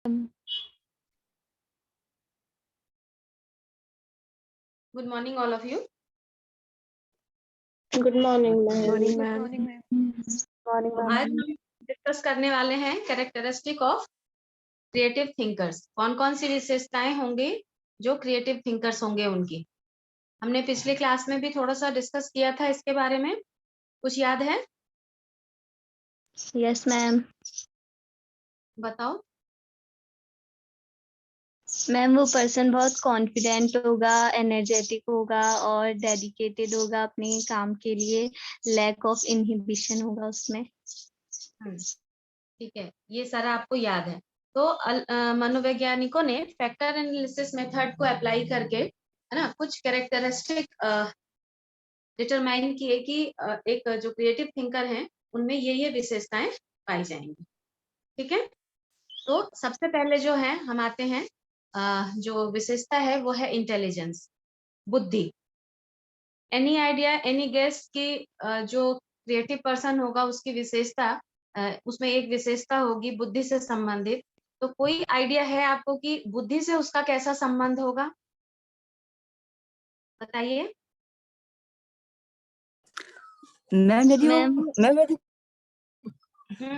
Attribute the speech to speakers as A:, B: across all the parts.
A: Good morning, all of you.
B: Good morning, ma'am.
C: Morning, ma'am.
B: Morning,
A: आज
B: ma'am.
A: हम discuss करने वाले हैं कैरेक्टरिस्टिक ऑफ क्रिएटिव थिंकर्स। कौन कौन सी विशेषताएं होंगी जो क्रिएटिव थिंकर्स होंगे उनकी। हमने पिछले क्लास में भी थोड़ा सा डिस्कस किया था इसके बारे में, कुछ याद है?
B: Yes, ma'am.
A: बताओ।
B: मैम वो पर्सन बहुत कॉन्फिडेंट होगा, एनर्जेटिक होगा और डेडिकेटेड होगा अपने काम के लिए। लैक ऑफ इनहिबिशन होगा उसमें।
A: ठीक है, ये सारा आपको याद है। तो मनोवैज्ञानिकों ने फैक्टर एनालिसिस मेथड को अप्लाई करके, है ना, कुछ कैरेक्टरिस्टिक डिटरमाइन किए कि एक जो क्रिएटिव थिंकर हैं उनमें ये विशेषताएं पाई जाएंगी। ठीक है, तो सबसे पहले जो है हम आते हैं, जो विशेषता है वो है इंटेलिजेंस, बुद्धि। एनी आइडिया, एनी गेस की जो क्रिएटिव पर्सन होगा उसकी विशेषता, उसमें एक विशेषता होगी बुद्धि से संबंधित। तो कोई आइडिया है आपको कि बुद्धि से उसका कैसा संबंध होगा? बताइए।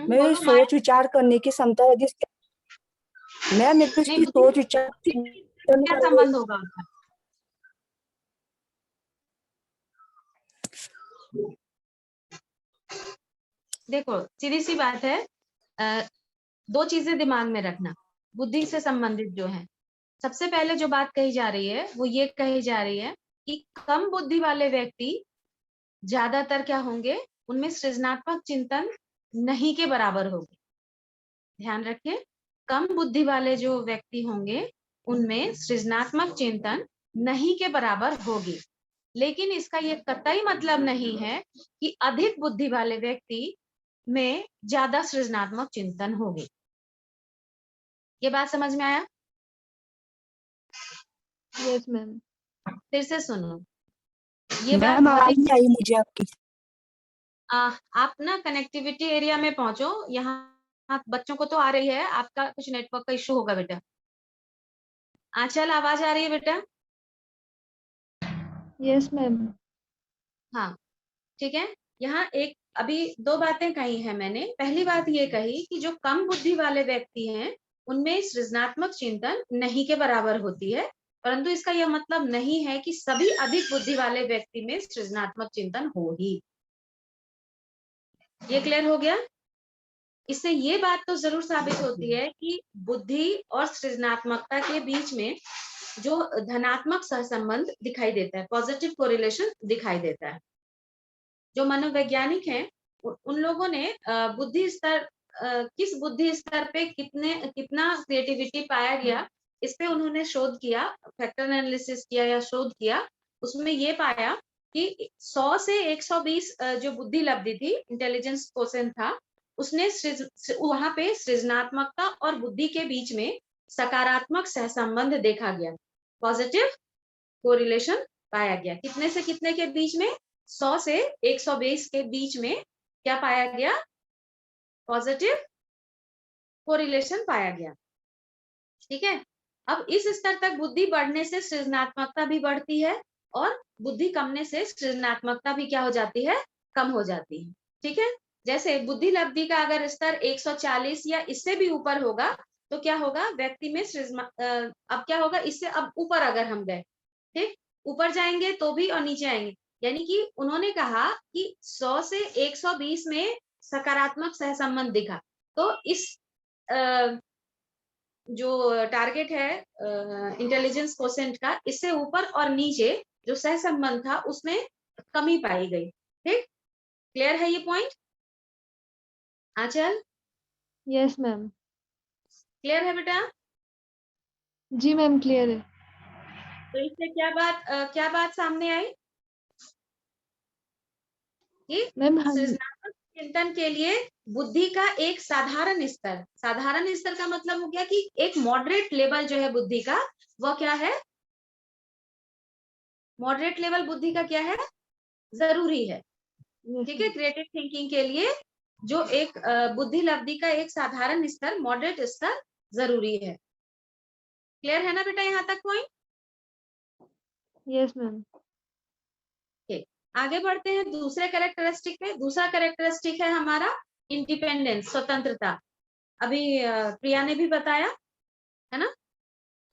C: मेरी सोच विचार करने की क्षमता है जिसके मैं मेरे को इसकी सोच विचार
A: क्या संबंध होगा उसका? देखो, सीधी सी बात है, दो चीजें दिमाग में रखना बुद्धि से संबंधित जो है। सबसे पहले जो बात कही जा रही है वो ये कही जा रही है कि कम बुद्धि वाले व्यक्ति ज्यादातर क्या होंगे, उनमें सृजनात्मक चिंतन नहीं के बराबर होगी। ध्यान रखिए, कम बुद्धि वाले जो व्यक्ति होंगे उनमें सृजनात्मक चिंतन नहीं के बराबर होगी। लेकिन इसका ये कतई मतलब नहीं है कि अधिक बुद्धि वाले व्यक्ति में ज्यादा सृजनात्मक चिंतन होगी। ये बात समझ में आया?
B: Yes ma'am.
A: फिर से सुनो, ये बात
C: मैम आवाज नहीं आई मुझे आपकी।
A: आप ना कनेक्टिविटी एरिया में पहुंचो। यहाँ बच्चों को तो आ रही है, आपका कुछ नेटवर्क का इशू होगा बेटा। आंचल, आवाज आ रही है बेटा?
B: Yes ma'am.
A: हाँ, ठीक है। यहाँ एक अभी दो बातें कही है मैंने। पहली बात ये कही कि जो कम बुद्धि वाले व्यक्ति हैं उनमें सृजनात्मक चिंतन नहीं के बराबर होती है, परंतु इसका यह मतलब नहीं है कि सभी अधिक बुद्धि वाले व्यक्ति में सृजनात्मक चिंतन हो ही। ये क्लियर हो गया? इससे ये बात तो जरूर साबित होती है कि बुद्धि और सृजनात्मकता के बीच में जो धनात्मक सहसंबंध दिखाई देता है, पॉजिटिव कोरिलेशन दिखाई देता है। जो मनोवैज्ञानिक हैं उन लोगों ने बुद्धि स्तर, किस बुद्धि स्तर पे कितना क्रिएटिविटी पाया गया, इस पे उन्होंने शोध किया, फैक्टर एनालिसिस किया या शोध किया। उसमें ये पाया कि 100 से 120 जो बुद्धि लब्धि थी, इंटेलिजेंस क्वोशिएंट था, उसने वहां पे सृजनात्मकता और बुद्धि के बीच में सकारात्मक सहसंबंध देखा गया, पॉजिटिव कोरिलेशन पाया गया। कितने से कितने के बीच में? 100 से 120 के बीच में क्या पाया गया? पॉजिटिव कोरिलेशन पाया गया। ठीक है, अब इस स्तर तक बुद्धि बढ़ने से सृजनात्मकता भी बढ़ती है और बुद्धि कमने से सृजनात्मकता भी क्या हो जाती है? कम हो जाती है। ठीक है, जैसे बुद्धि लब्धि का अगर स्तर 140 या इससे भी ऊपर होगा तो क्या होगा? व्यक्ति में अब क्या होगा इससे अब ऊपर अगर हम गए, ठीक, ऊपर जाएंगे तो भी और नीचे आएंगे। यानी कि उन्होंने कहा कि 100 से 120 में सकारात्मक सहसंबंध दिखा। तो इस जो टारगेट है इंटेलिजेंस क्वोशिएंट का, इससे ऊपर और नीचे जो सहसंबंध था उसमें कमी पाई गई। ठीक, क्लियर है ये पॉइंट? आंचल,
B: यस मैम।
A: क्लियर है बेटा?
B: जी मैम क्लियर है।
A: तो इससे क्या बात सामने आई कि
B: मैम
A: सृजनात्मक चिंतन के लिए बुद्धि का एक साधारण स्तर, साधारण स्तर का मतलब हो गया कि एक मॉडरेट लेवल जो है बुद्धि का, वह क्या है? मॉडरेट लेवल बुद्धि का क्या है? जरूरी है। ठीक है, क्रिएटिव थिंकिंग के लिए जो एक बुद्धि लब्धि का एक साधारण स्तर, मॉडरेट स्तर जरूरी है। क्लियर है ना बेटा यहाँ तक पॉइंट?
B: Yes ma'am.
A: आगे बढ़ते हैं दूसरे कैरेक्टरिस्टिक पे। दूसरा कैरेक्टरिस्टिक है हमारा इंडिपेंडेंस, स्वतंत्रता। अभी प्रिया ने भी बताया है ना।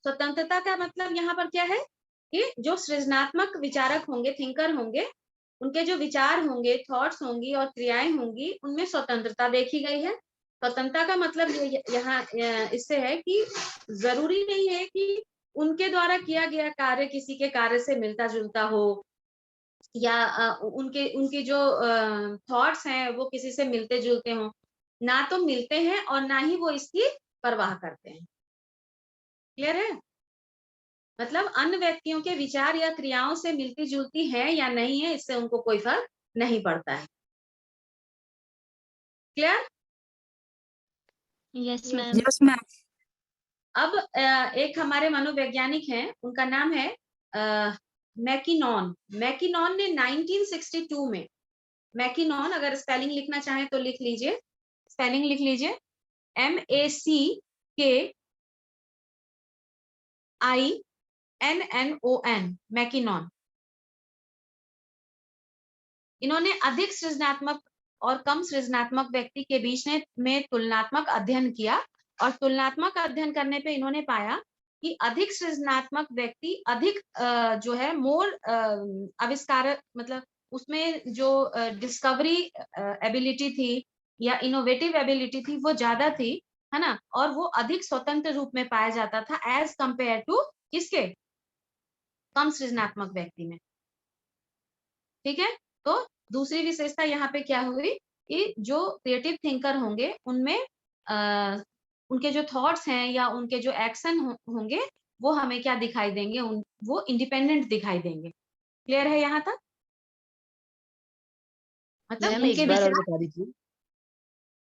A: स्वतंत्रता का मतलब यहाँ पर क्या है कि जो सृजनात्मक विचारक होंगे, थिंकर होंगे, उनके जो विचार होंगे, थॉट्स होंगी और क्रियाएं होंगी, उनमें स्वतंत्रता देखी गई है। स्वतंत्रता का मतलब यहाँ इससे है कि जरूरी नहीं है कि उनके द्वारा किया गया कार्य किसी के कार्य से मिलता जुलता हो, या उनके उनके जो थॉट्स हैं वो किसी से मिलते जुलते हों। ना तो मिलते हैं और ना ही वो इसकी परवाह करते हैं। क्लियर है? मतलब अन्य व्यक्तियों के विचार या क्रियाओं से मिलती जुलती है या नहीं है, इससे उनको कोई फर्क नहीं पड़ता है। Clear?
B: Yes ma'am.
C: Yes ma'am.
A: अब एक हमारे मनोवैज्ञानिक हैं, उनका नाम है मैकिनॉन। मैकिनॉन ने 1962 में, मैकिनॉन अगर स्पेलिंग लिखना चाहें तो लिख लीजिए, स्पेलिंग लिख लीजिए MACKINNON, मैकिनॉन। इन्होंने अधिक सृजनात्मक और कम सृजनात्मक व्यक्ति के बीच में तुलनात्मक अध्ययन किया, और तुलनात्मक अध्ययन करने पे इन्होंने पाया कि अधिक सृजनात्मक व्यक्ति अधिक जो है मोर आविष्कार, मतलब उसमें जो डिस्कवरी एबिलिटी थी या इनोवेटिव एबिलिटी थी वो ज्यादा थी, है ना, और वो अधिक स्वतंत्र रूप में पाया जाता था एज कंपेयर टू किसके, कम सृजनात्मक व्यक्ति में। ठीक है, तो दूसरी विशेषता यहाँ पे क्या हुई कि जो क्रिएटिव थिंकर होंगे उनमें उनके जो थॉट्स हैं या उनके जो एक्शन होंगे वो हमें क्या दिखाई देंगे, वो इंडिपेंडेंट दिखाई देंगे। क्लियर है यहाँ तक? मतलब
D: मैम
A: उनके
D: एक बार और
A: विचार,
D: बता दीजिए।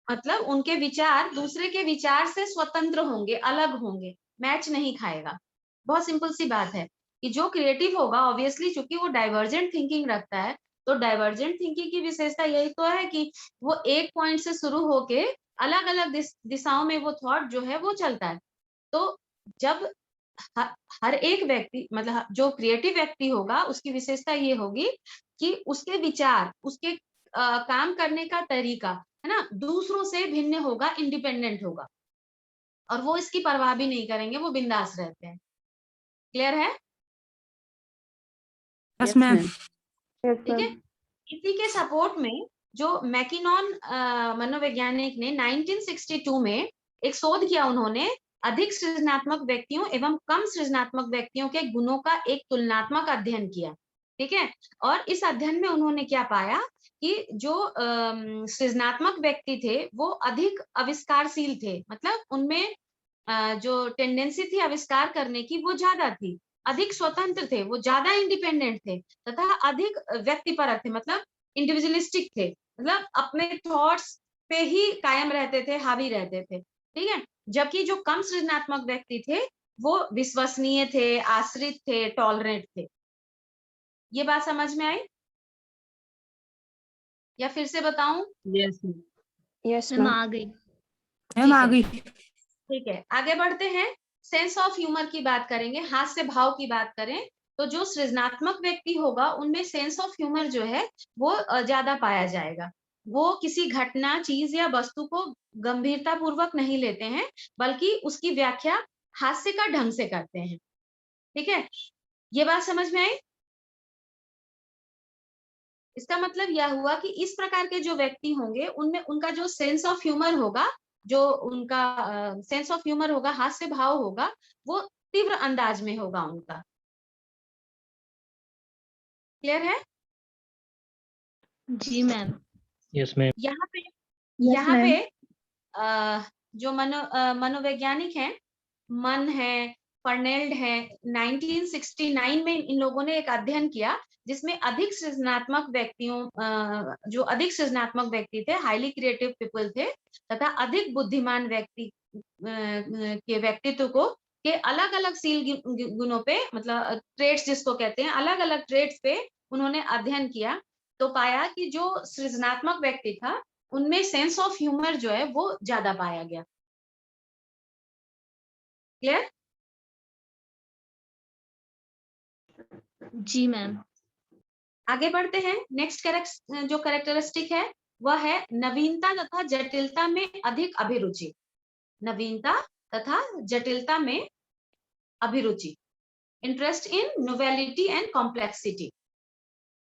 A: मतलब उनके विचार दूसरे के विचार से स्वतंत्र होंगे, अलग होंगे, मैच नहीं खाएगा। बहुत सिंपल सी बात है कि जो क्रिएटिव होगा ऑब्वियसली चूंकि वो डाइवर्जेंट थिंकिंग रखता है, तो डाइवर्जेंट थिंकिंग की विशेषता यही तो है कि वो एक पॉइंट से शुरू होके अलग अलग दिशाओं में वो थॉट जो है वो चलता है। तो जब हर एक व्यक्ति, मतलब जो क्रिएटिव व्यक्ति होगा उसकी विशेषता ये होगी कि उसके विचार, उसके काम करने का तरीका, है ना, दूसरों से भिन्न होगा, इंडिपेंडेंट होगा, और वो इसकी परवाह भी नहीं करेंगे, वो बिंदास रहते हैं। क्लियर है?
C: Yes ma'am.
A: ठीक है, इसी के सपोर्ट में जो मैकिनॉन मनोवैज्ञानिक ने 1962 में एक शोध किया, उन्होंने अधिक सृजनात्मक व्यक्तियों एवं कम सृजनात्मक व्यक्तियों के गुणों का एक तुलनात्मक अध्ययन किया। ठीक है, और इस अध्ययन में उन्होंने क्या पाया कि जो सृजनात्मक व्यक्ति थे वो अधिक आविष्कारशील थे, मतलब उनमें जो टेंडेंसी थी आविष्कार करने की वो ज्यादा थी, अधिक स्वतंत्र थे, वो ज्यादा इंडिपेंडेंट थे, तथा अधिक व्यक्तिपरक थे, मतलब इंडिविजुअलिस्टिक थे, मतलब अपने थॉट्स पे ही कायम रहते थे, हावी रहते थे। ठीक है, जबकि जो कम सृजनात्मक व्यक्ति थे वो विश्वसनीय थे, आश्रित थे, टॉलरेंट थे। ये बात समझ में आई या फिर से बताऊं?
D: Yes
C: yes
B: ma'am
C: ma'am.
B: आ गई।
C: मैम आ गई।
A: ठीक है, आगे बढ़ते हैं। सेंस ऑफ ह्यूमर की बात करेंगे, हास्य भाव की बात करें तो जो सृजनात्मक व्यक्ति होगा उनमें सेंस ऑफ ह्यूमर जो है वो ज्यादा पाया जाएगा। वो किसी घटना, चीज या वस्तु को गंभीरता पूर्वक नहीं लेते हैं, बल्कि उसकी व्याख्या हास्य का ढंग से करते हैं। ठीक है, ये बात समझ में आई? इसका मतलब यह हुआ कि इस प्रकार के जो व्यक्ति होंगे उनमें उनका जो सेंस ऑफ ह्यूमर होगा, जो उनका सेंस ऑफ ह्यूमर होगा, हास्य भाव होगा, वो तीव्र अंदाज में होगा उनका। क्लियर है?
B: जी मैम।
D: Yes ma'am.
A: यहाँ पे जो मनोवैज्ञानिक हैं, मन है, फर्नेल्ड है, 1969 में इन लोगों ने एक अध्ययन किया जिसमें अधिक सृजनात्मक व्यक्तियों, जो अधिक सृजनात्मक व्यक्ति थे, हाईली क्रिएटिव पीपल थे, तथा अधिक बुद्धिमान व्यक्ति के व्यक्तित्व को के अलग अलग सील गुणों पे, मतलब ट्रेड्स जिसको कहते हैं, अलग अलग ट्रेड्स पे उन्होंने अध्ययन किया, तो पाया कि जो सृजनात्मक व्यक्ति था उनमें सेंस ऑफ ह्यूमर जो है वो ज्यादा पाया गया। क्लियर?
B: जी मैम।
A: आगे बढ़ते हैं। नेक्स्ट जो कैरेक्टरिस्टिक है वह है नवीनता तथा जटिलता में अधिक अभिरुचि। नवीनता तथा जटिलता में अभिरुचि, interest in novelty and complexity.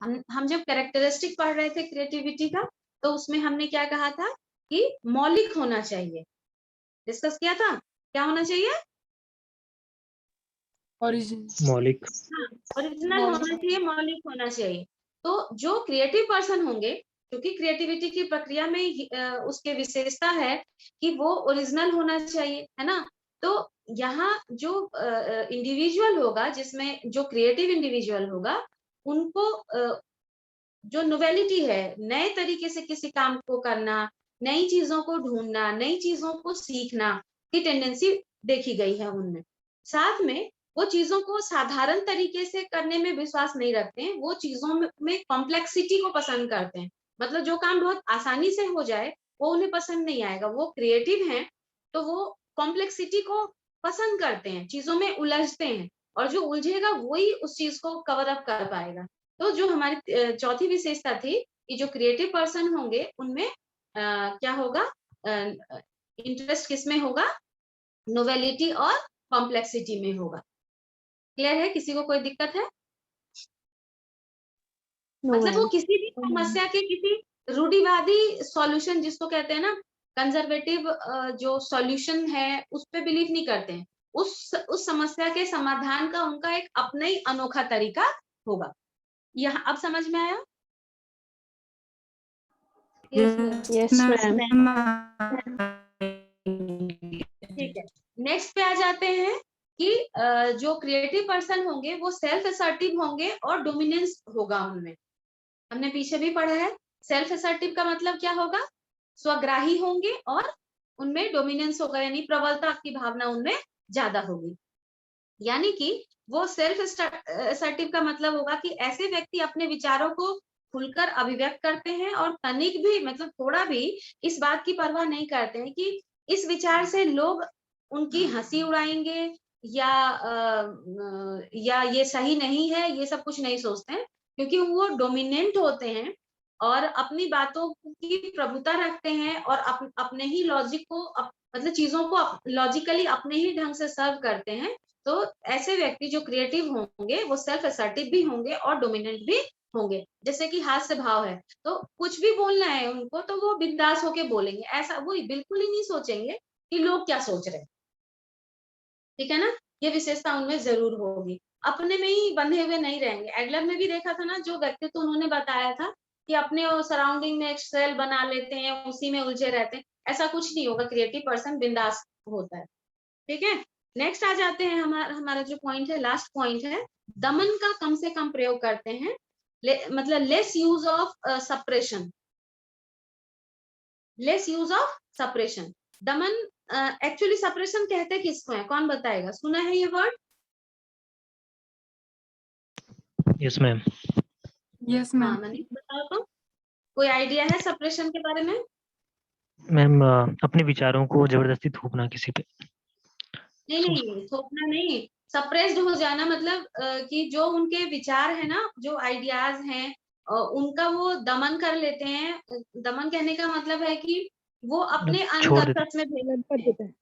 A: हम जब कैरेक्टरिस्टिक पढ़ रहे थे क्रिएटिविटी का, तो उसमें हमने क्या कहा था कि मौलिक होना चाहिए, डिस्कस किया था। क्या होना चाहिए?
D: मौलिक।
A: ओरिजिनल होना चाहिए, मौलिक होना चाहिए। तो जो क्रिएटिव पर्सन होंगे, क्योंकि क्रिएटिविटी की प्रक्रिया में उसके विशेषता है कि वो ओरिजिनल होना चाहिए, है ना। तो यहाँ जो इंडिविजुअल होगा, जिसमें जो क्रिएटिव इंडिविजुअल होगा, उनको जो नोवेलिटी है, नए तरीके से किसी काम को करना, नई चीजों को ढूंढना, नई चीजों को सीखना की टेंडेंसी देखी गई है उनमें। साथ में वो चीजों को साधारण तरीके से करने में विश्वास नहीं रखते हैं, वो चीजों में कॉम्प्लेक्सिटी को पसंद करते हैं। मतलब जो काम बहुत आसानी से हो जाए वो उन्हें पसंद नहीं आएगा। वो क्रिएटिव हैं तो वो कॉम्प्लेक्सिटी को पसंद करते हैं, चीजों में उलझते हैं, और जो उलझेगा वही उस चीज को कवर अप कर पाएगा। तो जो हमारी चौथी विशेषता थी कि जो क्रिएटिव पर्सन होंगे उनमें क्या होगा, इंटरेस्ट किसमें होगा? नोवेलिटी और कॉम्प्लेक्सिटी में होगा। क्लियर है? किसी को कोई दिक्कत है? मतलब वो किसी भी समस्या के किसी रूढ़िवादी सॉल्यूशन, जिसको कहते हैं ना कंजर्वेटिव जो सॉल्यूशन है, उस पे बिलीव नहीं करते हैं। उस समस्या के समाधान का उनका एक अपना ही अनोखा तरीका होगा। यहाँ अब समझ में आया?
B: Yes ma'am.
A: ठीक है, नेक्स्ट पे आ जाते हैं कि जो क्रिएटिव पर्सन होंगे वो सेल्फ असर्टिव होंगे और डोमिनेंस होगा उनमें। हमने पीछे भी पढ़ा है। सेल्फ असर्टिव का मतलब क्या होगा? स्वग्राही होंगे और उनमें डोमिनेंस होगा, यानी प्रबलता की भावना उनमें ज्यादा होगी। यानी कि वो सेल्फ असर्टिव का मतलब होगा कि ऐसे व्यक्ति अपने विचारों को खुलकर अभिव्यक्त करते हैं और तनिक भी, मतलब थोड़ा भी इस बात की परवाह नहीं करते हैं कि इस विचार से लोग उनकी हंसी उड़ाएंगे या ये सही नहीं है, ये सब कुछ नहीं सोचते हैं, क्योंकि वो डोमिनेंट होते हैं और अपनी बातों की प्रभुता रखते हैं और अपने ही लॉजिक को मतलब चीजों को लॉजिकली अपने ही ढंग से सर्व करते हैं। तो ऐसे व्यक्ति जो क्रिएटिव होंगे वो सेल्फ असर्टिव भी होंगे और डोमिनेंट भी होंगे। जैसे कि हास्य भाव है, तो कुछ भी बोलना है उनको तो वो बिंदास होके बोलेंगे, ऐसा वो बिल्कुल ही नहीं सोचेंगे कि लोग क्या सोच रहे हैं। ठीक है ना? ये विशेषता उनमें जरूर होगी। अपने में ही बंधे हुए नहीं रहेंगे। एडलर में भी देखा था ना, जो व्यक्तित्व उन्होंने बताया था कि अपने सराउंडिंग में एक सेल बना लेते हैं, उसी में उलझे रहते हैं, ऐसा कुछ नहीं होगा। क्रिएटिव पर्सन बिंदास होता है। ठीक है, नेक्स्ट आ जाते हैं। हमारा जो पॉइंट है, लास्ट पॉइंट है, दमन का कम से कम प्रयोग करते हैं, मतलब less use of suppression. Less use of suppression. Daman actually suppression कहते किसको है? कौन बताएगा? सुना है ये word?
D: Yes ma'am.
E: Yes ma'am.
A: हाँ, मनीष बताओ तो, कोई आइडिया है सप्रेशन के बारे में?
D: मैम अपने विचारों को जबरदस्ती थोपना किसी पे।
A: नहीं, थोपना नहीं, सप्रेस्ड हो जाना। मतलब कि जो उनके विचार है ना, जो आइडियाज हैं, उनका वो दमन कर लेते हैं। दमन कहने का मतलब है कि वो अपने
D: छोड़ देते।
A: अनकंशस में भेज देते हैं।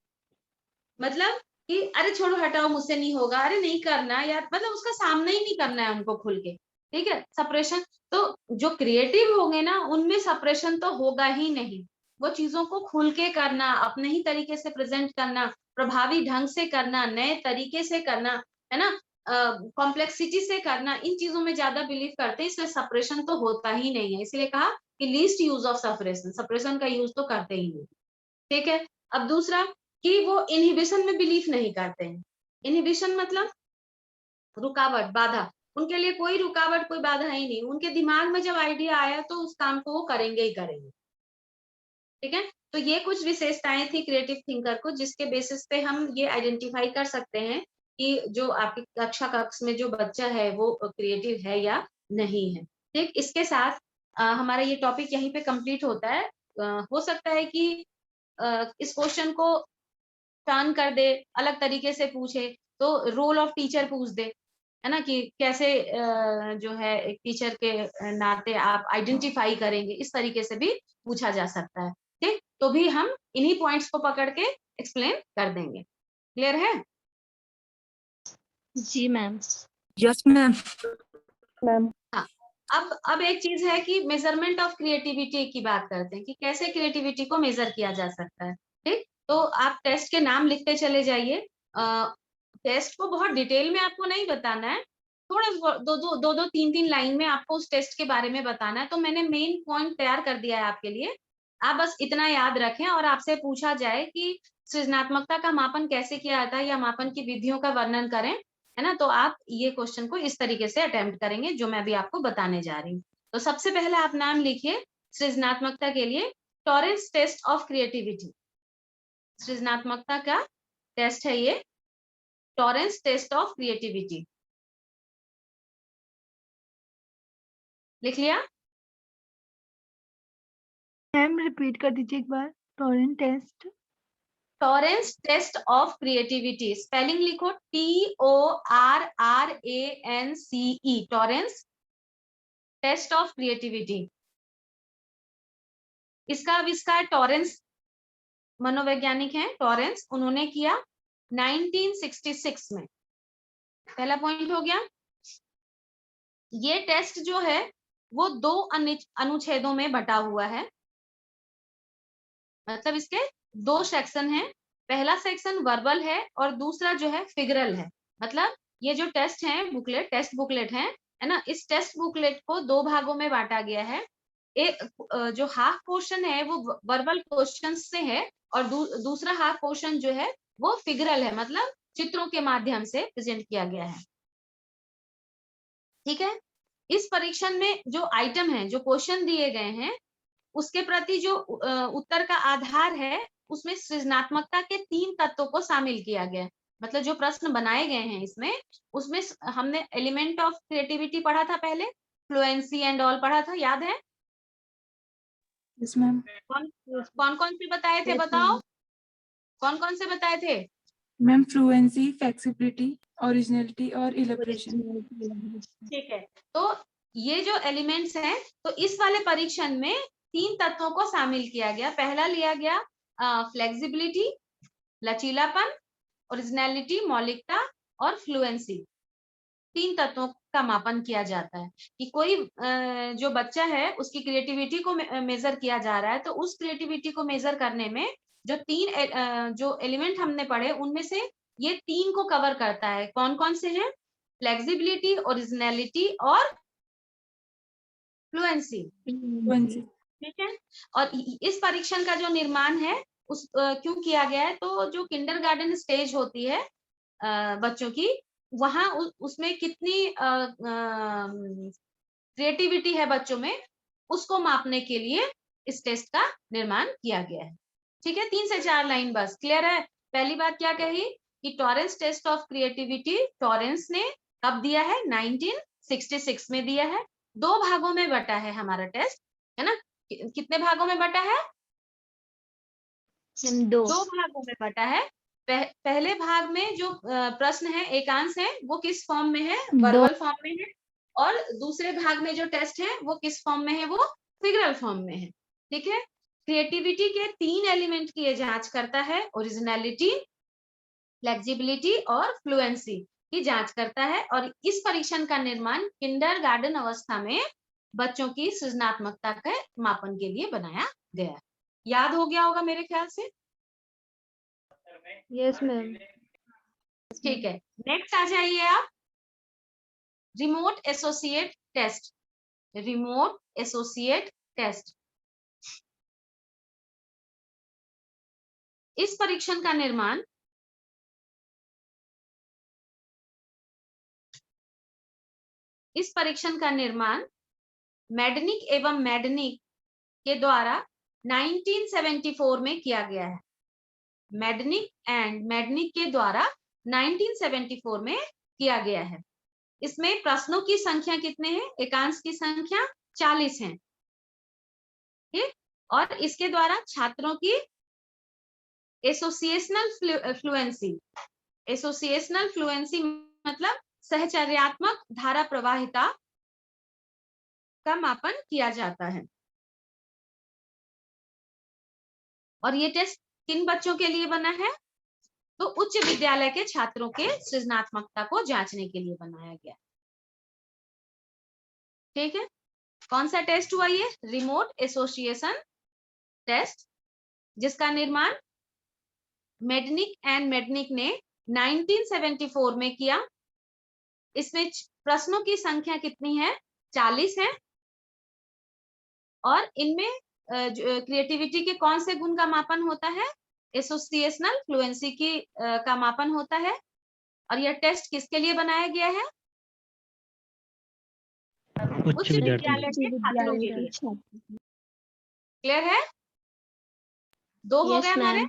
A: मतलब कि अरे छोड़ो, हटाओ, मुझसे नहीं होगा, अरे नहीं करना यार, मतलब उसका सामना ही नहीं करना है उनको खुल के। ठीक है, सप्रेशन। तो जो क्रिएटिव होंगे ना, उनमें सप्रेशन तो होगा ही नहीं। वो चीजों को खुल के करना, अपने ही तरीके से प्रेजेंट करना, प्रभावी ढंग से करना, नए तरीके से करना, है ना, कॉम्प्लेक्सिटी से करना, इन चीजों में ज्यादा बिलीव करते हैं। इसमें सप्रेशन तो होता ही नहीं है, इसलिए कहा कि least use of suppression. Suppression का यूज तो करते ही नहीं। ठीक है, अब दूसरा कि वो इनहिबिशन में बिलीव नहीं करते हैं। इनहिबिशन मतलब रुकावट, बाधा। उनके लिए कोई रुकावट, कोई बाधा ही नहीं। उनके दिमाग में जब आइडिया आया तो उस काम को वो करेंगे ही करेंगे। ठीक है, तो ये कुछ विशेषताएं थी क्रिएटिव थिंकर को, जिसके बेसिस पे हम ये आइडेंटिफाई कर सकते हैं कि जो आपकी कक्षा कक्ष में जो बच्चा है वो क्रिएटिव है या नहीं है। ठीक, इसके साथ हमारा ये टॉपिक यहीं पे कंप्लीट होता है। हो सकता है कि इस क्वेश्चन को टर्न कर दे, अलग तरीके से पूछे, तो रोल ऑफ टीचर पूछ दे, है ना, कि कैसे जो है एक टीचर के नाते आप आइडेंटिफाई करेंगे, इस तरीके से भी पूछा जा सकता है। ठीक, तो भी हम इन्हीं पॉइंट्स को पकड़ के एक्सप्लेन कर देंगे। क्लियर है?
B: जी मैम।
C: Yes ma'am. मैम
A: हाँ, अब एक चीज है कि मेजरमेंट ऑफ क्रिएटिविटी की बात करते हैं कि कैसे क्रिएटिविटी को मेजर किया जा सकता है। ठीक, तो आप टेस्ट के नाम लिखते चले जाइए। टेस्ट को बहुत डिटेल में आपको नहीं बताना है, थोड़ा दो तीन लाइन में आपको उस टेस्ट के बारे में बताना है। तो मैंने मेन पॉइंट तैयार कर दिया है आपके लिए, आप बस इतना याद रखें। और आपसे पूछा जाए कि सृजनात्मकता का मापन कैसे किया जाता है या मापन की विधियों का वर्णन करें, है ना, तो आप ये क्वेश्चन को इस तरीके से अटेम्प्ट करेंगे जो मैं भी आपको बताने जा रही हूँ। तो सबसे पहले आप नाम लिखिए सृजनात्मकता के लिए, टॉरेंस टेस्ट ऑफ क्रिएटिविटी। सृजनात्मकता का टेस्ट है ये, टॉरेंस टेस्ट ऑफ क्रिएटिविटी। लिख लिया?
E: मैम रिपीट कर दीजिए एक बार। Torrance test.
A: Torrance test of creativity, spelling लिखो TORRANCE, Torrance test of creativity. इसका आविष्कार टॉरेंस मनोवैज्ञानिक हैं, टॉरेंस, उन्होंने किया 1966 में। पहला पॉइंट हो गया। ये टेस्ट जो है वो 2 अनुच्छेदों में बटा हुआ है, मतलब इसके 2 सेक्शन हैं। पहला सेक्शन वर्बल है और दूसरा जो है फिगरल है। मतलब ये जो टेस्ट है बुकलेट, टेस्ट बुकलेट है ना, इस टेस्ट बुकलेट को 2 भागों में बांटा गया है। एक जो हाफ पोर्शन है वो वर्बल क्वेश्चन से है और दूसरा हाफ पोर्शन जो है वो फिगरल है, मतलब चित्रों के माध्यम से प्रेजेंट किया गया है। ठीक है, इस परीक्षण में जो आइटम है, जो क्वेश्चन दिए गए हैं, उसके प्रति जो उत्तर का आधार है, उसमें सृजनात्मकता के 3 तत्वों को शामिल किया गया है। मतलब जो प्रश्न बनाए गए हैं इसमें, उसमें हमने एलिमेंट ऑफ क्रिएटिविटी पढ़ा था पहले, फ्लुएंसी एंड ऑल पढ़ा था, याद है?
E: Yes ma'am.
A: कौन कौन से बताए थे, बताओ कौन कौन से बताए थे?
E: मैम फ्लुएंसी, फ्लेक्सिबिलिटी, ओरिजिनलिटी और इलैबोरेशन।
A: ठीक है, तो ये जो एलिमेंट्स हैं, तो इस वाले परीक्षण में 3 तत्वों को शामिल किया गया। पहला लिया गया फ्लेक्सिबिलिटी, लचीलापन, ओरिजिनलिटी, मौलिकता, और फ्लुएंसी। 3 तत्वों का मापन किया जाता है कि कोई जो बच्चा है उसकी क्रिएटिविटी को मेजर किया जा रहा है। तो उस क्रिएटिविटी को मेजर करने में जो 3 जो एलिमेंट हमने पढ़े, उनमें से ये 3 को कवर करता है। कौन कौन से हैं? फ्लेक्सिबिलिटी, ओरिजिनलिटी और फ्लुएंसी। ठीक है, और इस परीक्षण का जो निर्माण है उस क्यों किया गया है, तो जो किंडरगार्टन स्टेज होती है बच्चों की, वहां उसमें कितनी क्रिएटिविटी है बच्चों में, उसको मापने के लिए इस टेस्ट का निर्माण किया गया है। ठीक है, 3 से 4 लाइन बस। क्लियर है? पहली बात क्या कही कि Torrance test of creativity Torrance ने कब दिया है? 1966 में दिया है। 2 भागों में बटा है हमारा टेस्ट, है ना। कितने भागों में बटा है? 2 भागों में बटा है। पहले भाग में जो प्रश्न है, एकांश है, वो किस फॉर्म में है? वर्बल फॉर्म में है। और दूसरे भाग में जो टेस्ट है वो किस फॉर्म में है? वो फिगरल फॉर्म में है। ठीक है, क्रिएटिविटी के 3 एलिमेंट की ये जांच करता है, ओरिजिनलिटी, फ्लेक्सिबिलिटी और फ्लुएंसी की जांच करता है। और इस परीक्षण का निर्माण किंडरगार्टन अवस्था में बच्चों की सृजनात्मकता के मापन के लिए बनाया गया है। याद हो गया होगा मेरे ख्याल से।
B: Yes ma'am.
A: ठीक है, नेक्स्ट आ जाइए आप, remote associate test. Remote associate test, इस परीक्षण का निर्माण मेडनिक एवं मेडनिक के द्वारा 1974 में किया गया है। मेडनिक एंड मेडनिक के द्वारा 1974 में किया गया है। इसमें प्रश्नों की संख्या कितने हैं? एकांश की संख्या 40 है। ठीक, और इसके द्वारा छात्रों की एसोसिएशनल फ्लुएंसी, एसोसिएशनल फ्लुएंसी मतलब सहचर्यात्मक धारा प्रवाहिता का मापन किया जाता है। और ये टेस्ट किन बच्चों के लिए बना है? तो उच्च विद्यालय के छात्रों के सृजनात्मकता को जांचने के लिए बनाया गया। ठीक है, कौन सा टेस्ट हुआ ये? रिमोट एसोसिएशन टेस्ट, जिसका निर्माण मेडनिक एंड मेडनिक ने 1974 में किया। इसमें प्रश्नों की संख्या कितनी है? 40 है। और इनमें क्रिएटिविटी के कौन से गुण का मापन होता है? एसोसिएशनल फ्लुएंसी की का मापन होता है। और यह टेस्ट किसके लिए बनाया गया है? उच्च विद्यालय के छात्रों के लिए। क्लियर है? 2 हो गए हमारे।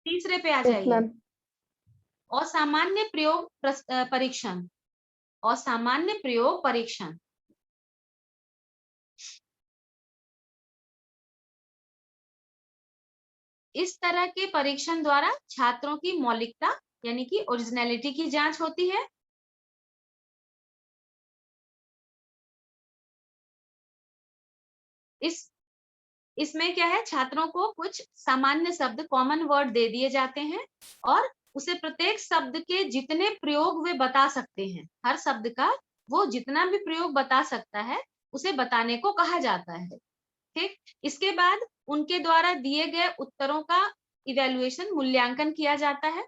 A: तीसरे पे आ जाइए। असामान्य प्रयोग परीक्षण, असामान्य प्रयोग परीक्षण। इस तरह के परीक्षण द्वारा छात्रों की मौलिकता यानी कि ओरिजिनलिटी की जांच होती है। इसमें क्या है? छात्रों को कुछ सामान्य शब्द, कॉमन वर्ड दे दिए जाते हैं और उसे प्रत्येक शब्द के जितने प्रयोग वे बता सकते हैं, हर शब्द का वो जितना भी प्रयोग बता सकता है उसे बताने को कहा जाता है। ठीक, इसके बाद उनके द्वारा दिए गए उत्तरों का इवैल्यूएशन, मूल्यांकन किया जाता है।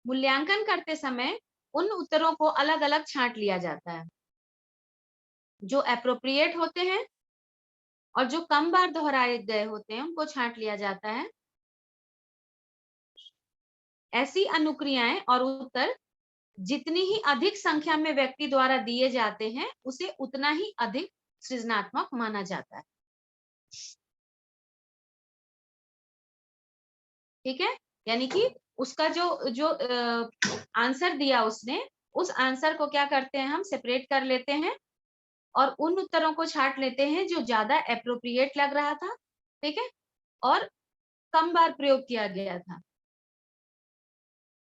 A: मूल्यांकन करते समय उन उत्तरों को अलग अलग छांट लिया जाता है। जो एप्रोप्रिएट होते हैं और जो कम बार दोहराए गए होते हैं उनको छांट लिया जाता है। ऐसी अनुक्रियाएं और उत्तर जितनी ही अधिक संख्या में व्यक्ति द्वारा दिए जाते हैं उसे उतना ही अधिक सृजनात्मक माना जाता है। ठीक है, यानी कि उसका जो आंसर दिया उसने, उस आंसर को क्या करते हैं? हम सेपरेट कर लेते हैं और उन उत्तरों को छांट लेते हैं जो ज्यादा एप्रोप्रिएट लग रहा था। ठीक है, और कम बार प्रयोग किया गया था।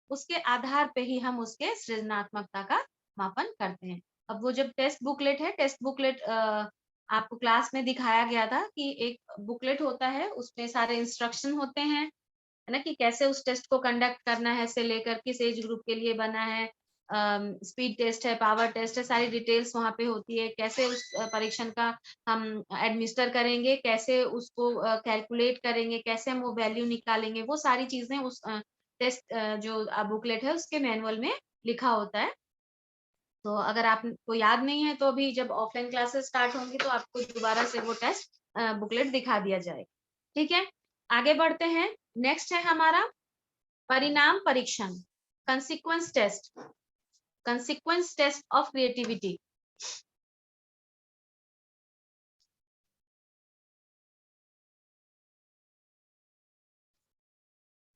A: उसके आधार पे ही हम उसके सृजनात्मकता का मापन करते हैं। अब वो जब टेस्ट बुकलेट है, टेस्ट बुकलेट आपको क्लास में दिखाया गया था कि एक बुकलेट होता है, उसमें सारे इंस्ट्रक्शन होते हैं, है ना, कि कैसे उस टेस्ट को कंडक्ट करना है, से लेकर किस एज ग्रुप के लिए बना है, स्पीड टेस्ट है, पावर टेस्ट है, सारी डिटेल्स वहां पे होती है। कैसे उस परीक्षण का हम एडमिनिस्टर करेंगे, कैसे उसको कैलकुलेट करेंगे, कैसे हम वो वैल्यू निकालेंगे, वो सारी चीजें उस टेस्ट जो बुकलेट है उसके मैनुअल में लिखा होता है। तो अगर आपको याद नहीं है तो अभी जब ऑफलाइन क्लासेस स्टार्ट होंगी तो आपको दोबारा से वो टेस्ट बुकलेट दिखा दिया जाएगा। ठीक है, आगे बढ़ते हैं। नेक्स्ट है हमारा परिणाम परीक्षण, consequence test, consequence test of creativity.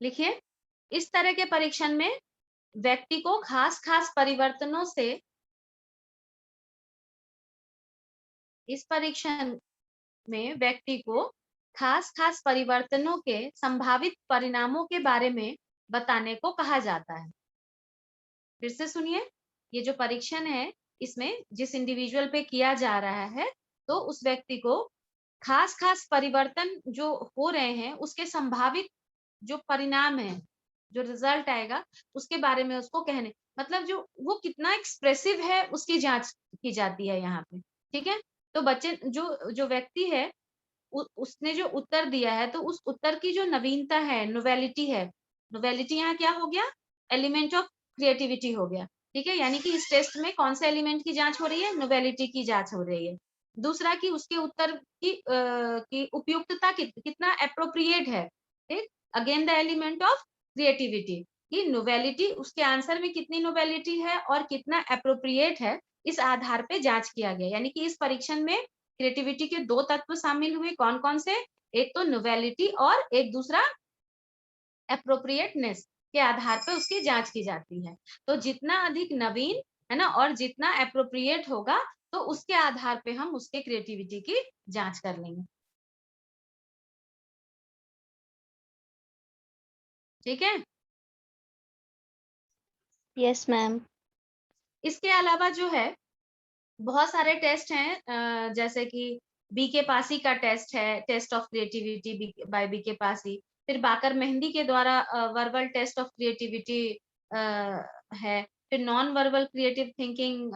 A: लिखिए, इस तरह के परीक्षण में व्यक्ति को खास खास परिवर्तनों से, इस परीक्षण में व्यक्ति को खास खास परिवर्तनों के संभावित परिणामों के बारे में बताने को कहा जाता है। फिर से सुनिए, ये जो परीक्षण है इसमें जिस इंडिविजुअल पे किया जा रहा है तो उस व्यक्ति को खास खास परिवर्तन जो हो रहे हैं उसके संभावित जो परिणाम है, जो रिजल्ट आएगा उसके बारे में उसको कहने, मतलब जो वो कितना एक्सप्रेसिव है उसकी जांच की जाती है यहाँ पे। ठीक है, तो बच्चे जो व्यक्ति है उसने जो उत्तर दिया है तो उस उत्तर की जो नवीनता है, नोवेलिटी है, नोवेलिटी यहाँ क्या हो गया? एलिमेंट ऑफ क्रिएटिविटी हो गया। ठीक है, यानी कि इस टेस्ट में कौन से एलिमेंट की जांच हो रही है? नोवेलिटी की जांच हो रही है। दूसरा कि उसके उत्तर की उपयुक्तता कितना अप्रोप्रिएट है। ठीक, again the element of creativity की नोवेलिटी, उसके आंसर में कितनी नोवेलिटी है और कितना अप्रोप्रिएट है, इस आधार पे जांच किया गया। यानी कि इस परीक्षण में क्रिएटिविटी के 2 तत्व शामिल हुए, कौन कौन से? एक तो नोवेलिटी और एक दूसरा एप्रोप्रिएटनेस के आधार पर उसकी जांच की जाती है। तो जितना अधिक नवीन है ना और जितना एप्रोप्रिएट होगा तो उसके आधार पे हम उसके क्रिएटिविटी की जांच कर लेंगे। ठीक है।
B: Yes ma'am.
A: इसके अलावा जो है बहुत सारे टेस्ट हैं, जैसे कि बीके पासी का टेस्ट है, test of creativity by B K Pasi. फिर बाकर मेहंदी के द्वारा वर्बल टेस्ट ऑफ क्रिएटिविटी है। फिर non verbal creative thinking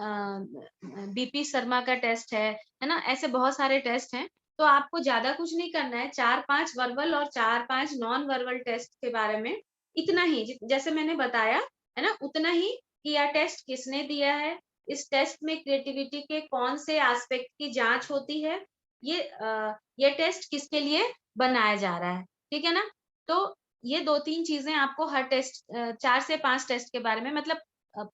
A: BP Sharma का टेस्ट है ना। ऐसे बहुत सारे टेस्ट हैं। तो आपको ज्यादा कुछ नहीं करना है, 4-5 वर्बल और 4-5 नॉन वर्बल टेस्ट के बारे में इतना ही, जैसे मैंने बताया है ना, उतना ही कि यह टेस्ट किसने दिया है, इस टेस्ट में क्रिएटिविटी के कौन से एस्पेक्ट की जांच होती है, ये टेस्ट किसके लिए बनाया जा रहा है, ठीक है ना। तो ये 2-3 चीजें आपको हर टेस्ट 4 से 5 टेस्ट के बारे में, मतलब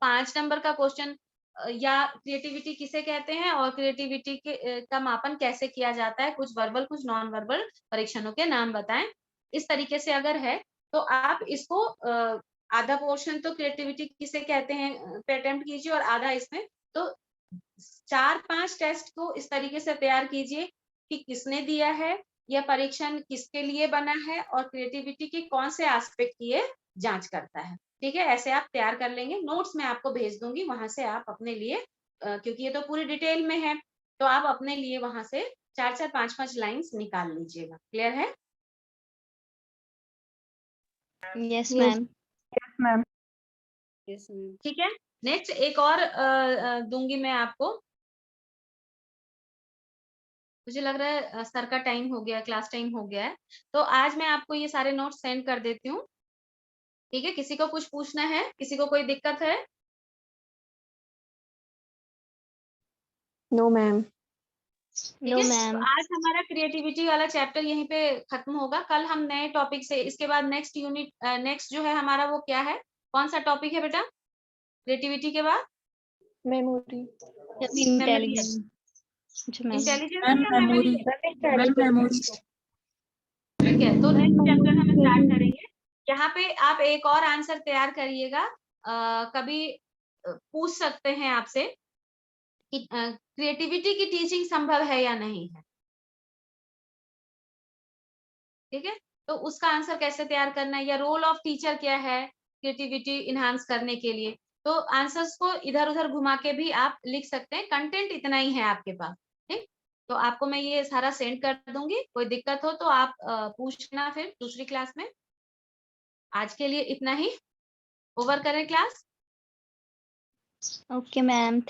A: 5 नंबर का क्वेश्चन या क्रिएटिविटी किसे कहते हैं और क्रिएटिविटी के का मापन कैसे किया जाता है, कुछ वर्बल कुछ नॉन वर्बल परीक्षणों के नाम बताएं। इस तरीके से अगर है तो आप इसको आधा पोर्शन तो क्रिएटिविटी किसे कहते हैं पे अटेम्प्ट कीजिए और आधा इसमें। तो 4-5 टेस्ट को इस तरीके से तैयार कीजिए कि किसने दिया है, यह परीक्षण किसके लिए बना है और क्रिएटिविटी के कौन से एस्पेक्ट की ये जांच करता है, ठीक है। ऐसे आप तैयार कर लेंगे। नोट्स मैं आपको भेज दूंगी, वहां से आप अपने लिए क्योंकि ये तो पूरी डिटेल में है, तो आप अपने लिए वहां से 4-4 5-5 लाइंस निकाल लीजिएगा। क्लियर है?
B: Yes ma'am.
E: Yes ma'am.
A: ठीक है। नेक्स्ट एक और दूंगी मैं आपको। मुझे लग रहा है सर का टाइम हो गया, क्लास टाइम हो गया है, तो आज मैं आपको ये सारे नोट्स सेंड कर देती हूँ, ठीक है। किसी को कुछ पूछना है, किसी को कोई दिक्कत है?
C: No ma'am.
A: ठीक
B: नो
A: है। तो
B: मैम।
A: आज हमारा क्रिएटिविटी वाला चैप्टर यहीं पे खत्म होगा। कल हम नए टॉपिक से, इसके बाद नेक्स्ट यूनिट नेक्स्ट जो है हमारा वो क्या है, कौन सा टॉपिक है बेटा क्रिएटिविटी के बाद?
C: मेमोरी।
A: मेमोरी है।
B: Intelligence ma'am.
A: इंटेलिजेंस या मेमोरी है?
E: मेमोरी।
A: ठीक है, तो नेक्स्ट चैप्टर हम स्टार्ट करेंगे। यहाँ पे आप एक और आंसर तैयार करिएगा। कभी पूछ सकते हैं आपसे कि क्रिएटिविटी की टीचिंग संभव है या नहीं है, ठीक है। तो उसका आंसर कैसे तैयार करना है, या रोल ऑफ टीचर क्या है क्रिएटिविटी इनहांस करने के लिए। तो आंसर्स को इधर उधर घुमा के भी आप लिख सकते हैं, कंटेंट इतना ही है आपके पास, ठीक। तो आपको मैं ये सारा सेंड कर दूंगी, कोई दिक्कत हो तो आप पूछना फिर दूसरी क्लास में। आज के लिए इतना ही, ओवर करें क्लास।
B: Okay ma'am.